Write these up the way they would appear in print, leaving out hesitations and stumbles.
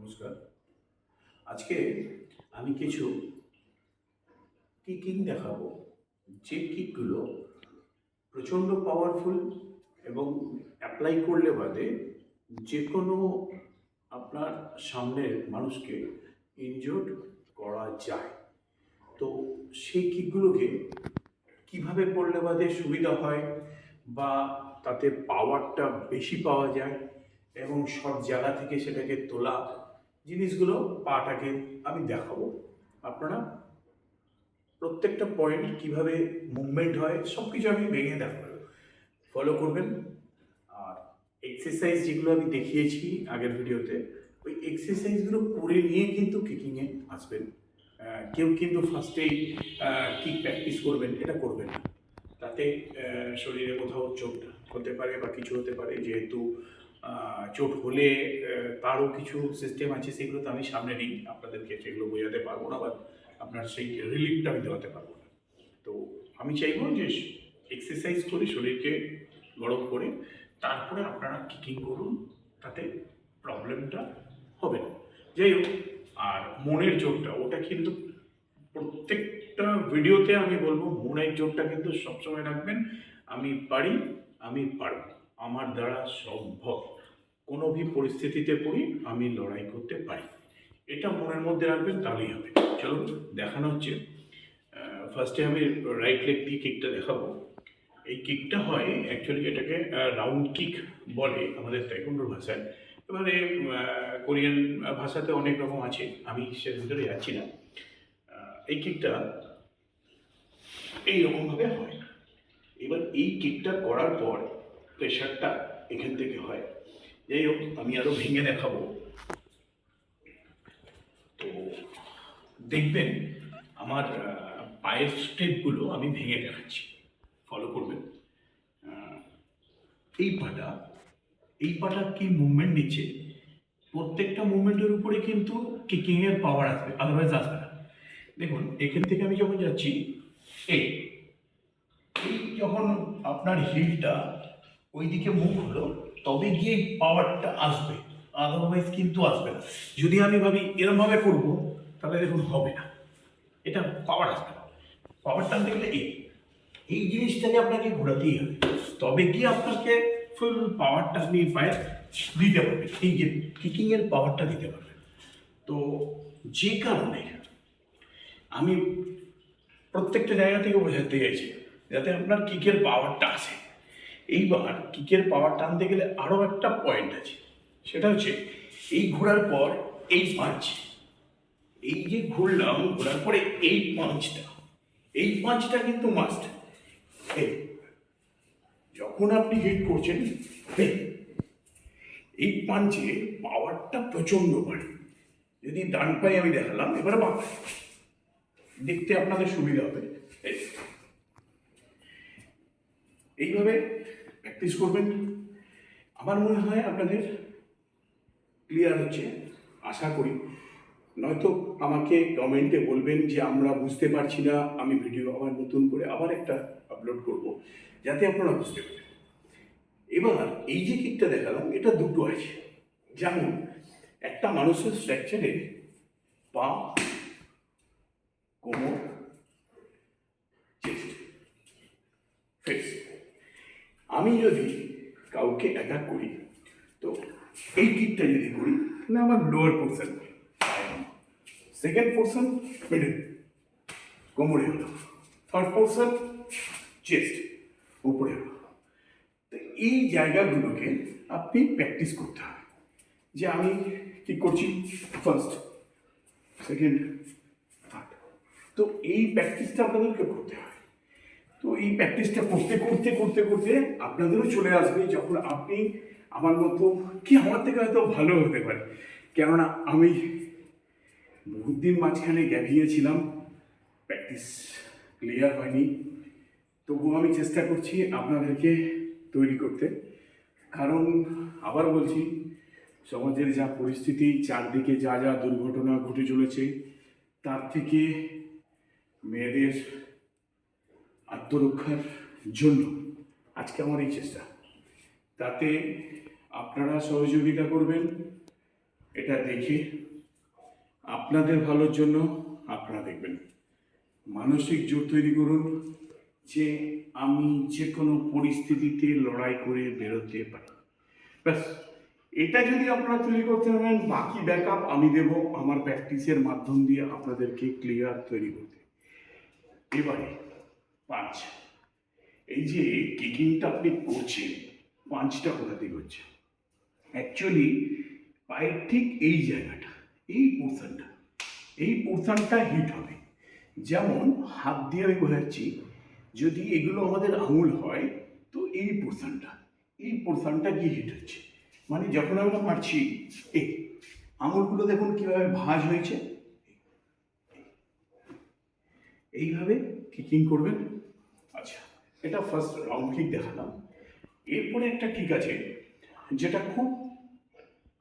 নমস্কার। আজকে আমি কিছু কিকিং দেখাবো, যে কিকগুলো প্রচণ্ড পাওয়ারফুল এবং অ্যাপ্লাই করলে বাদে যে কোনো আপনার সামনের মানুষকে ইনজোর্ড করা যায়। তো সেই কিকগুলোকে কিভাবে করলে বাদে সুবিধা হয় বা তাতে পাওয়ারটা বেশি পাওয়া যায় এবং সব জায়গা থেকে সেটাকে তোলা জিনিসগুলো পাটাকে আমি দেখাবো। আপনারা প্রত্যেকটা পয়েন্ট কিভাবে মুভমেন্ট হয় সব কিছু আমি ভেঙে দেখাবো, ফলো করবেন। আর এক্সারসাইজ যেগুলো আমি দেখিয়েছি আগের ভিডিওতে, ওই এক্সারসাইজগুলো করে নিয়ে কিন্তু কিকিংয়ে আসবেন। কেউ কিন্তু ফার্স্টেই কিক প্র্যাকটিস করবেন, এটা করবেন না। তাতে শরীরে কোথাও চোট হতে পারে বা কিছু হতে পারে। যেহেতু চোট হলে তারও কিছু সিস্টেম আছে, সেগুলো তো আমি সামনে নিই, আপনাদেরকে সেগুলো বোঝাতে পারবো না বা আপনার সেই রিলিফটা আমি দেওয়াতে পারবো না। তো আমি চাইবো যে এক্সারসাইজ করে শরীরকে গরম করে তারপরে আপনারা কিকিং করুন, তাতে প্রবলেমটা হবে না। যাই হোক, আর মনের জোরটা ওটা কিন্তু প্রত্যেকটা ভিডিওতে আমি বলবো, মনের জোরটা কিন্তু সবসময় রাখবেন। আমি পারি, আমি পারব, আমার দ্বারা সম্ভব, কোনো ভি পরিস্থিতিতে পড়ি আমি লড়াই করতে পারি, এটা মনের মধ্যে রাখবেন, তাহলেই হবে। চলুন দেখানো হচ্ছে। ফার্স্টে আমি রাইট লেগ দিয়ে কিকটা দেখাবো। এই কিকটা হয় অ্যাকচুয়ালি, এটাকে রাউন্ড কিক বলে আমাদের তাইকোন্ডোর ভাষায়। এবারে কোরিয়ান ভাষাতে অনেক রকম আছে, আমি সে ভিতরে যাচ্ছি না। এই কিকটা এইরকমভাবে হয়। এবার এই কিকটা করার পর প্রেশারটা এখান থেকে হয়। যাই হোক, আমি আরও ভেঙে দেখাবো। তো দেখবেন আমার পায়ের স্টেপগুলো আমি ভেঙে দেখাচ্ছি, ফলো করবেন। এই পাটা, এই পাটা কি মুভমেন্ট নিচ্ছে, প্রত্যেকটা মুভমেন্টের উপরে কিন্তু কিকিংয়ের পাওয়ার আসবে, আদারওয়াইজ আসবে না। দেখুন এখান থেকে আমি যখন যাচ্ছি, এই এই যখন আপনার হিলটা ওই দিকে মুভ হলো, তবে গিয়ে পাওয়ারটা আসবে, আদারওয়াইজ কিন্তু আসবে না। যদি আমি ভাবি এরমভাবে করবো, তাহলে দেখুন হবে না, এটা পাওয়ার আসবে না। পাওয়ারটা আনতে গেলে এই এই জিনিসটাকে আপনাকে ঘোরাতেই হবে, তবে গিয়ে আপনাকে ফুল পাওয়ারটা আপনি পায়ে দিতে পারবেন, এই যে কিকিংয়ের পাওয়ারটা দিতে পারবেন। তো যে কারণে আমি প্রত্যেকটা জায়গা থেকে বোঝাতে চাইছি, যাতে আপনার কিকের পাওয়ারটা আসে। এইবার কিকের পাওয়ার টানতে গেলে আরও একটা পয়েন্ট আছে, সেটা হচ্ছে এই ঘোরার পর এই পাঞ্চ, এই যে ঘুরলাম, ঘোরার পরে এই পাঞ্চটা, এই পাঞ্চটা কিন্তু মাস্ট। যখন আপনি হিট করছেন, এই পাঞ্চে পাওয়ারটা প্রচণ্ড বাড়ে। যদি ডান পায়ে আমি দেখালাম, এবারে বাঁ পায়ে, দেখতে আপনাদের সুবিধা হবে। এইভাবে প্র্যাকটিস করবেন, আমার মনে হয় আপনাদের ক্লিয়ার হচ্ছে, আশা করি। নয়তো আমাকে কমেন্টে বলবেন যে আমরা বুঝতে পারছি না, আমি ভিডিও আবার নতুন করে আবার একটা আপলোড করব, যাতে আপনারা বুঝতে পারেন। এবার এই যে কিকটা দেখালাম, এটা দুটো আছে। যেমন একটা মানুষের স্ট্রাকচারে পা, কোমর, চেস্ট, ফেস। আমি যদি কাউকে অ্যাটাক করি, তো এই কিকটা যদি করি, তাহলে আমার lower portion, second portion middle, কোমরে হলো, থার্ড পোর্শন চেস্ট, উপরে হলো। তো এই জায়গাগুলোকে আপনি প্র্যাকটিস করতে হবে, যে আমি কি করছি, ফার্স্ট, সেকেন্ড, থার্ড। তো এই প্র্যাকটিসটা আপনাদেরকে করতে হবে। তো এই প্র্যাকটিসটা করতে করতে করতে করতে আপনাদেরও চলে আসবে, যখন আপনি আমার মতো, কি আমার থেকে হয়তো ভালো হতে পারে, কেননা আমি বহুত দিন মাঝখানে গিয়েছিলাম, প্র্যাকটিস ক্লিয়ার হয়নি। তবুও আমি চেষ্টা করছি আপনাদেরকে তৈরি করতে। কারণ আবার বলছি, সমাজের যা পরিস্থিতি, চারদিকে যা যা দুর্ঘটনা ঘটে চলেছে, তার থেকে মেয়েদের আত্মরক্ষার জন্য আজকে আমার এই চেষ্টা। তাতে আপনারা সহযোগিতা করবেন এটা দেখে আপনাদের ভালোর জন্য আপনারা দেখবেন। মানসিক জোর তৈরি করুন যে আমি যে কোনো পরিস্থিতিতে লড়াই করে বেরোতে পারি। ব্যাস, এটা যদি আপনারা তৈরি করতে পারেন, বাকি ব্যাকআপ আমি দেব আমার প্র্যাকটিসের মাধ্যম দিয়ে আপনাদেরকে ক্লিয়ার তৈরি করতে। এবারে পাঁচ, এই যে কিকিংটা আপনি করছেন, পাঁচটা কোথা থেকে হচ্ছে? অ্যাকচুয়ালি পায়ের ঠিক এই জায়গাটা, এই পোর্শনটা হিট হবে। যেমন হাত দিয়ে আমি বোঝাচ্ছি, যদি এগুলো আমাদের আঙুল হয় তো এই পোর্শনটা গিয়ে হিট হচ্ছে। মানে যখন আমরা মারছি, এই আঙুলগুলো দেখুন কীভাবে ভাঁজ হয়েছে। এইভাবে কিকিং করবেন। আচ্ছা, এটা ফার্স্ট রাউন্ড কিক দেখালাম। এরপরে একটা কিক আছে যেটা খুব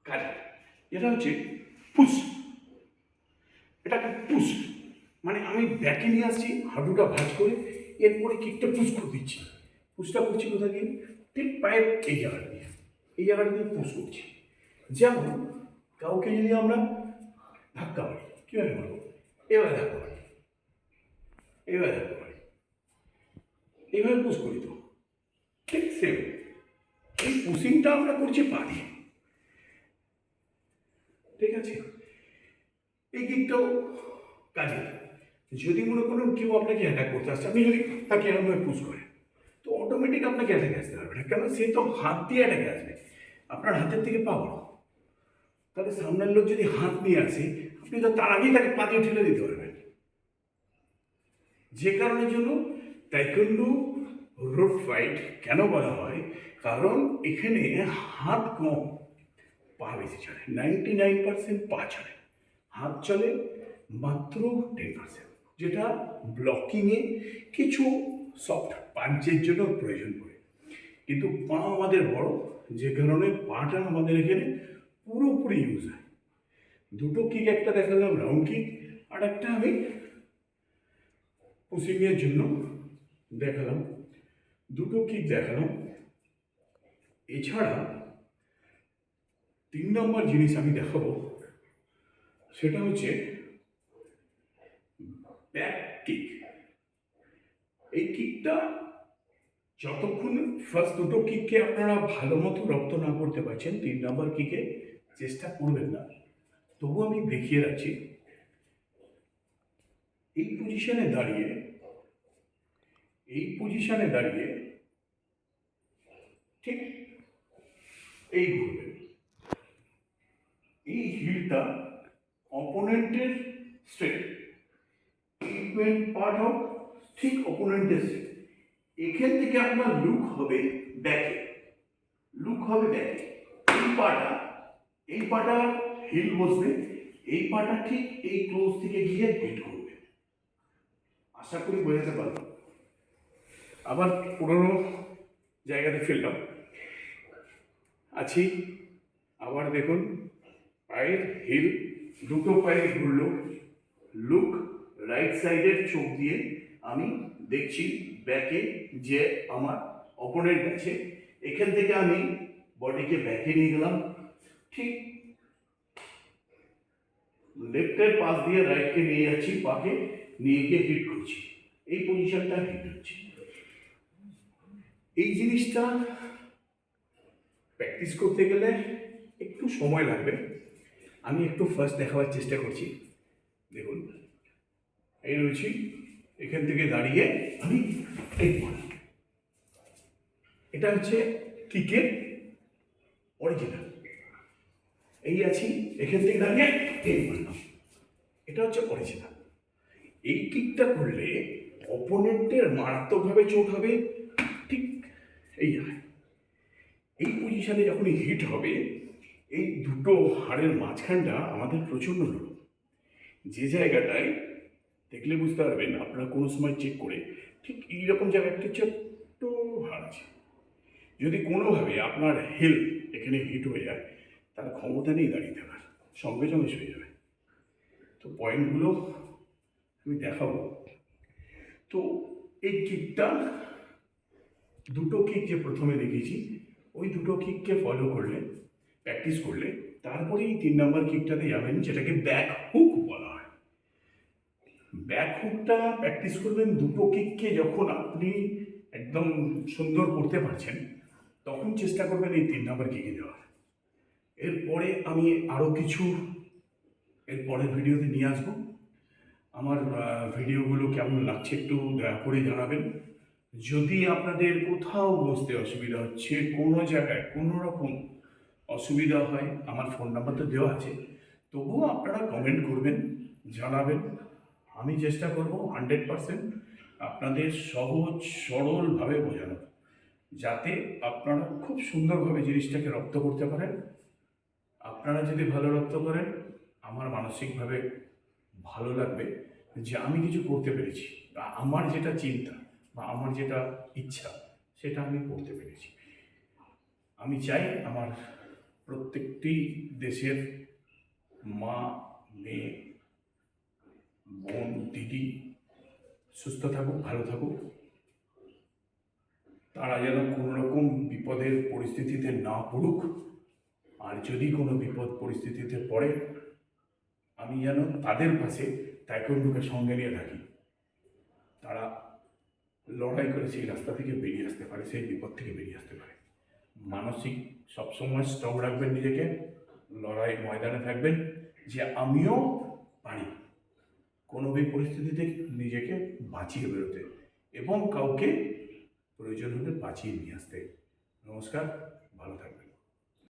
কাজে, যেটা হচ্ছে পুশ। এটাকে পুশ মানে আমি ব্যাকে নিয়ে আসছি, হাঁটুটা ভাঁজ করে, এরপরে কিকটা পুশ করে দিচ্ছি। পুশটা করছি কোথা দিয়ে? ঠিক পায়ের এই জায়গাটা দিয়ে পুশ করছি। যেমন কাউকে যদি আমরা ধাক্কা মারি, কীভাবে মারবো? এভাবে ধাক্কা মারি, এইভাবে পুশ করি। তো ঠিক সেম এই পুশিংটা আমরা করছি পা দিয়ে, ঠিক আছে? এই কিকটাও কাজে। যদি মনে করুন কেউ আপনাকে অ্যাটাক করতে আসছে, আপনি যদি তাকে এরকমভাবে পুশ করেন, তো অটোমেটিক আপনাকে অ্যাটাকে আসতে পারবে না, কেন সে তো হাত দিয়ে অ্যাটাকে আসবে, আপনার হাতের থেকে পা বড়। তাহলে সামনের লোক যদি হাত নিয়ে আসে, আপনি তো তার আগেই তাকে পা দিয়ে ঠেলে দিতে পারবেন। যে কারণের জন্য তাইকোন্ডো রোড ফাইট কেন বলা হয়? কারণ এখানে হাত কম, পা বেশি চলে। 99% পা চলে, হাত চলে মাত্র 10%, যেটা ব্লকিংয়ে কিছু সফট পাঞ্চের জন্য প্রয়োজন পড়ে। কিন্তু পা আমাদের বড়, যে কারণে পাটা আমাদের এখানে পুরোপুরি ইউজ হয়। দুটো কিক, একটা দেখালাম রাউন্ড কিক, আর একটা আমি পুশিংয়ের জন্য দেখালাম। দুটো কিক দেখালাম। এছাড়া 3 নম্বর জিনিস আমি দেখাবো, সেটা হচ্ছে ব্যাক কিক। এই কিকটা যতক্ষণ ফার্স্ট দুটো কিককে আপনারা ভালো মতো রপ্ত না করতে পারছেন, 3 নম্বর কিকে চেষ্টা করবেন না। তবু আমি দেখিয়ে রাখছি। এই পজিশনে দাঁড়িয়ে ঠিক এই ঘুরবেন। এই হিলটা অপোনেন্টের স্ট্রেট, ট্রিটমেন্ট পার্ট অফ ঠিক অপোনেন্টের স্ট্রেট। এখান থেকে আপনার লুক হবে ব্যাকে। এই পাটা হিল বসবে, এই পাটা ঠিক এই ক্লোজ থেকে গিয়ে হিট করবে। আশা করি বোঝাতে পারবো। আবার পুরোনো জায়গাতে ফেললাম, আছি আবার দেখুন পায়ের হিল, দুটো পায়ে ঘুরলো। লুক রাইট সাইডের চোখ দিয়ে আমি দেখছি ব্যাকে যে আমার অপোনেন্ট আছে। এখান থেকে আমি বডিকে ব্যাকে নিয়ে গেলাম, ঠিক লেফটের পাশ দিয়ে রাইটকে নিয়ে যাচ্ছি, পাকে নিয়ে গিয়ে হিট করছি। এই পজিশনটা হিট হচ্ছে। এই জিনিসটা প্র্যাকটিস করতে গেলে একটু সময় লাগবে। আমি একটু ফার্স্ট দেখাবার চেষ্টা করছি। দেখুন এই রয়েছি, এখান থেকে দাঁড়িয়ে আমি এই করলাম। এটা হচ্ছে কিকের অরিজিনাল। এই আছি, এখান থেকে দাঁড়িয়ে এই করলাম, এটা হচ্ছে অরিজিনাল। এই কিকটা করলে অপোনেন্টের মারাত্মকভাবে চোট হবে, ঠিক এই জায়গায়। এই পজিশনে যখন হিট হবে, এই দুটো হাড়ের মাঝখানটা আমাদের প্রচণ্ড নরম। যে জায়গাটায় দেখলে বুঝতে পারবেন, আপনারা কোনো সময় চেক করে, ঠিক এইরকম জায়গায় একটা ছোট্ট হাড় আছে। যদি কোনোভাবে আপনার হেলথ এখানে হিট হয়ে যায়, তার ক্ষমতা নেই দাঁড়িয়ে থাকার, সঙ্গে সঙ্গে শুয়ে যাবে। তো পয়েন্টগুলো আমি দেখাবো। তো এই কিকটা, দুটো কিক যে প্রথমে দেখেছি, ওই দুটো কিককে ফলো করলে, প্র্যাকটিস করলে তারপরে এই 3 নম্বর কিকটাতে যাবেন, যেটাকে ব্যাক হুক বলা হয়। ব্যাক হুকটা প্র্যাকটিস করবেন দুটো কিককে যখন আপনি একদম সুন্দর করতে পারছেন, তখন চেষ্টা করবেন এই 3 নম্বর কিকে যাওয়ার। এরপরে আমি আরও কিছু এর পরের ভিডিওতে নিয়ে আসবো। আমার ভিডিওগুলো কেমন লাগছে একটু দয়া করে জানাবেন। যদি আপনাদের কোথাও বুঝতে অসুবিধা হচ্ছে, কোনো জায়গায় কোনো রকম অসুবিধা হয়, আমার ফোন নাম্বার তো দেওয়া আছে, তবুও আপনারা কমেন্ট করবেন, জানাবেন। আমি চেষ্টা করব 100% আপনাদের সহজ সরলভাবে বোঝানো, যাতে আপনারা খুব সুন্দরভাবে জিনিসটাকে রপ্ত করতে পারেন। আপনারা যদি ভালো রপ্ত করেন, আমার মানসিকভাবে ভালো লাগবে যে আমি কিছু করতে পেরেছি, বা আমার যেটা চিন্তা বা আমার যেটা ইচ্ছা সেটা আমি করতে পেরেছি। আমি চাই আমার প্রত্যেকটি দেশের মা, মেয়ে, বোন, দিদি সুস্থ থাকুক, ভালো থাকুক। তারা যেন কোনো রকম বিপদের পরিস্থিতিতে না পড়ুক। আর যদি কোনো বিপদ পরিস্থিতিতে পড়ে, আমি যেন তাদের পাশে তাইকোন্ডোকে সঙ্গে নিয়ে থাকি। তারা লড়াই করে সেই রাস্তা থেকে বেরিয়ে আসতে পারে, সেই বিপদ থেকে বেরিয়ে আসতে পারে। মানসিক সবসময় স্ট্রং রাখবেন নিজেকে, লড়াই ময়দানে থাকবেন যে আমিও পারি কোনো পরিস্থিতিতে নিজেকে বাঁচিয়ে বেরোতে এবং কাউকে প্রয়োজন হলে বাঁচিয়ে নিয়ে আসতে। নমস্কার, ভালো থাকবেন।